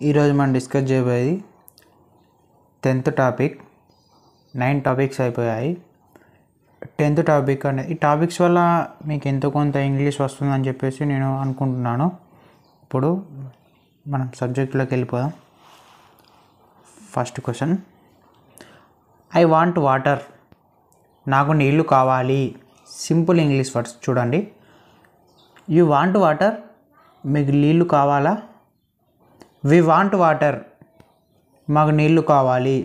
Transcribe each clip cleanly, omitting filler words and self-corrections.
ఈరోజు మనం డిస్కస్ చేయబోయేది 10th టాపిక్. 9 టాపిక్స్ అయిపోయాయి. 10th టాపిక్ అనేది ఈ టాపిక్స్ వల్ల మీకు ఎంతో కొంత ఇంగ్లీష్ వస్తుందని చెప్పేసి నేను అనుకుంటున్నాను. ఇప్పుడు మనం సబ్జెక్టులోకి వెళ్ళిపోదాం. First question, I want water. నాకు నీళ్ళు కావాలి. సింపుల్ ఇంగ్లీష్ వర్డ్స్ చూడండి. యూ వాంట్ వాటర్, మీకు నీళ్ళు కావాలా. వి వాంట్ వాటర్, మాకు నీళ్ళు కావాలి.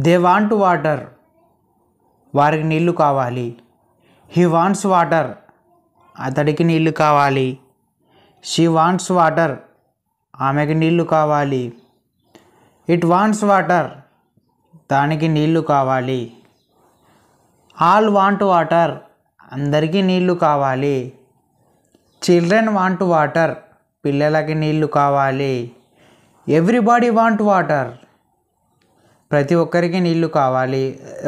దే వాంట్ వాటర్, వారికి నీళ్ళు కావాలి. హీ వాంట్స్ వాటర్, అతడికి నీళ్ళు కావాలి. షీ వాంట్స్ వాటర్, ఆమెకి నీళ్ళు కావాలి. ఇట్ వాంట్స్ వాటర్, దానికి నీళ్ళు కావాలి. ఆల్ వాంట్ వాటర్, అందరికీ నీళ్ళు కావాలి. చిల్డ్రన్ వాంట్ వాటర్, పిల్లలకి నీళ్ళు కావాలి. ఎవ్రీబడి వాంట్ వాటర్, ప్రతి ఒక్కరికి నీళ్ళు కావాలి.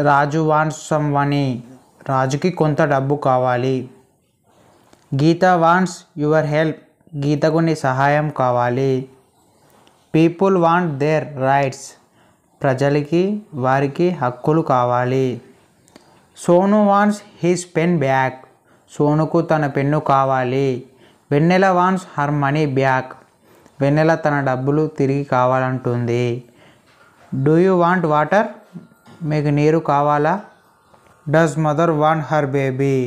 రాజు వాంట్స్ సమ్ మనీ, రాజుకి కొంత డబ్బు కావాలి. గీత వాంట్స్ యువర్ హెల్ప్, గీతకు నీ సహాయం కావాలి. పీపుల్ వాంట్ దేర్ రైట్స్, ప్రజలకి వారికి హక్కులు కావాలి. Sonu wants his pen back, సోనుకు తన పెన్ను కావాలి. Vennela wants her money back, Vennela తన డబ్బులు తిరిగి కావాలంటుంది. డూ యూ వాంట్ వాటర్, మీకు నీరు కావాలా. Does mother want her baby,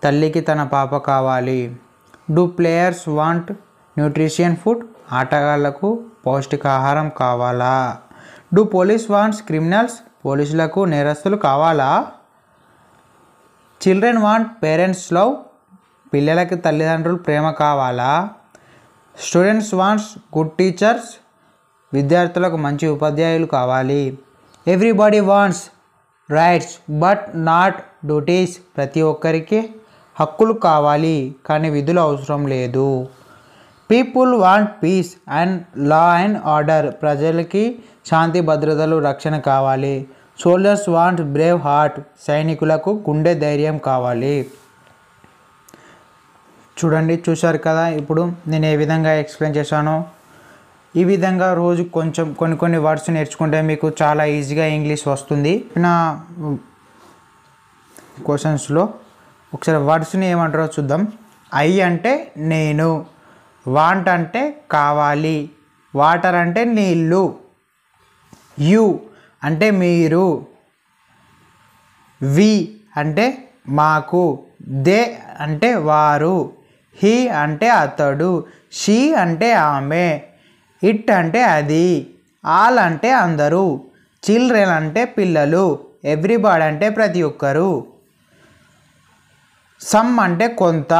తల్లికి తన పాప కావాలి. Do players want nutrition food, ఆటగాళ్లకు పౌష్టికాహారం కావాలా. డూ పోలీస్ వాంట్స్ క్రిమినల్స్, పోలీసులకు నేరస్తులు కావాలా. చిల్డ్రన్ వాంట్ పేరెంట్స్ లవ్, పిల్లలకి తల్లిదండ్రులు ప్రేమ కావాలా. స్టూడెంట్స్ వాంట్స్ గుడ్ టీచర్స్, విద్యార్థులకు మంచి ఉపాధ్యాయులు కావాలి. Everybody wants rights but not duties, ప్రతి ఒక్కరికి హక్కులు కావాలి కానీ విధులు అవసరం లేదు. People want peace and law and order, ప్రజలకి శాంతి భద్రతలు రక్షణ కావాలి. సోల్జర్స్ వాంట్ బ్రేవ్ హార్ట్, సైనికులకు గుండె ధైర్యం కావాలి. చూశారు కదా ఇప్పుడు నేను ఏ విధంగా ఎక్స్ప్లెయిన్ చేశానో. ఈ విధంగా రోజు కొంచెం కొన్ని వర్డ్స్ నేర్చుకుంటే మీకు చాలా ఈజీగా ఇంగ్లీష్ వస్తుంది. నా క్వశ్చన్స్లో ఒకసారి వర్డ్స్ని ఏమంటారో చూద్దాం. ఐ అంటే నేను, వాంట్ అంటే కావాలి, వాటర్ అంటే నీళ్ళు, యు అంటే మీరు, వి అంటే మాకు, దే అంటే వారు, హీ అంటే అతడు, షీ అంటే ఆమె, ఇట్ అంటే అది, ఆల్ అంటే అందరూ, చిల్డ్రన్ అంటే పిల్లలు, ఎవ్రీబడి అంటే ప్రతి ఒక్కరు, సమ్ అంటే కొంత,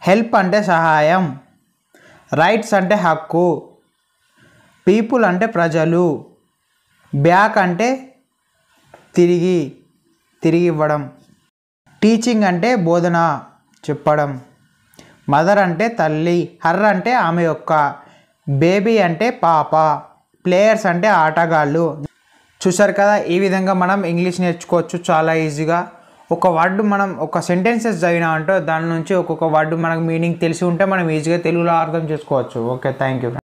హెల్ప్ అంటే సహాయం, రైట్స్ అంటే హక్కు, పీపుల్ అంటే ప్రజలు, బ్యాక్ అంటే తిరిగి ఇవ్వడం, టీచింగ్ అంటే బోధన చెప్పడం, మదర్ అంటే తల్లి, హర్ అంటే ఆమె యొక్క, బేబీ అంటే పాప, ప్లేయర్స్ అంటే ఆటగాళ్ళు. చూసారు కదా, ఈ విధంగా మనం ఇంగ్లీష్ నేర్చుకోవచ్చు చాలా ఈజీగా. ఒక వర్డ్ మనం ఒక సెంటెన్సెస్ చదివినామంటే దాని నుంచి ఒక్కొక్క వర్డ్ మనకు మీనింగ్ తెలిసి ఉంటే మనం ఈజీగా తెలుగులో అర్థం చేసుకోవచ్చు. Okay, thank you.